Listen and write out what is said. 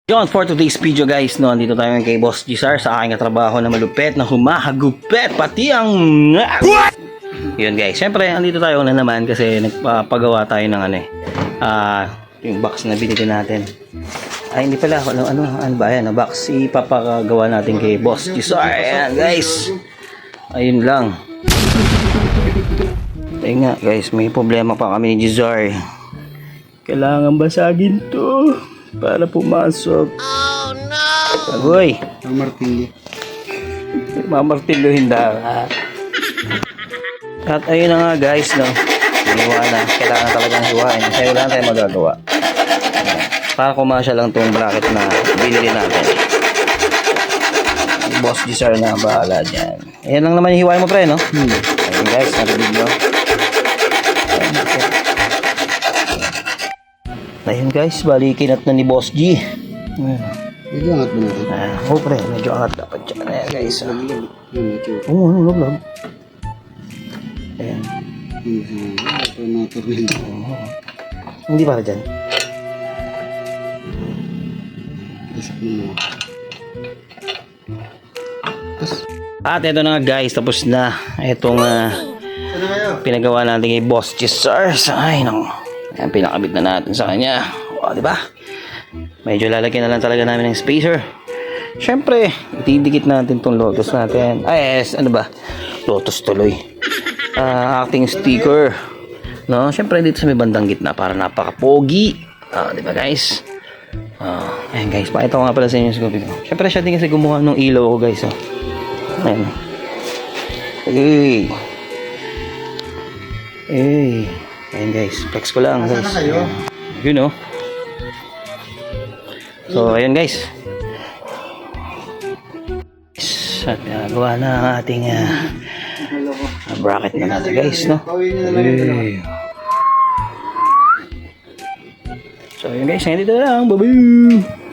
Yon, for today's video guys, no, andito tayo kay Boss Gisar sa aking katrabaho na malupet na humahagupet pati ang yun guys, syempre andito tayo na naman kasi nagpapagawa tayo ng yung box na binili natin. Ay hindi pala, ano ba yan, box ipapagawa natin kay Boss Gisar. Ayan guys, ayun lang. Ayun nga guys, may problema pa kami ni Gisar. Kailangan basagin to para pumasok. Oh no! Agoy! Mamartilyohin daw. At ayun na nga guys, no? Hiwa na. Kailangan talagang hiwain. Kasi wala na tayong magagawa. Para kumasya lang tong bracket na binili natin. Boss Gisar na bahala dyan. Ayan lang naman yung hiwain mo pre, no? Ayun guys, narinig nyo. Ayun guys, balikin at na ni Boss G. Medyo angat mo natin. Pre, medyo angat dapat dyan. Ayan guys. Oo, vlog. Ayan. Hindi para dyan. At ito na nga guys, tapos na itong pinagawa natin kay Boss Gisar. Ay, nang ayan, pinakabit na natin sa kanya. O, diba? Medyo lalagyan na lang talaga namin ng spacer. Siyempre, itidikit natin tong Lotus natin. Ay, yes, ano ba? Lotus tuloy. Acting sticker. No? Siyempre, dito sa may bandang gitna para napaka-pogi. Diba guys? Ayan guys, pakita ko nga pala sa inyo yung scope ko. Siyempre, siya din kasi gumawa ng ilaw ko guys. Ayan. Ayan guys, flex ko lang guys. You know. So ayun guys. At gawa na ang ating bracket na natin guys, no? So ayun guys, nandito lang. Bye-bye.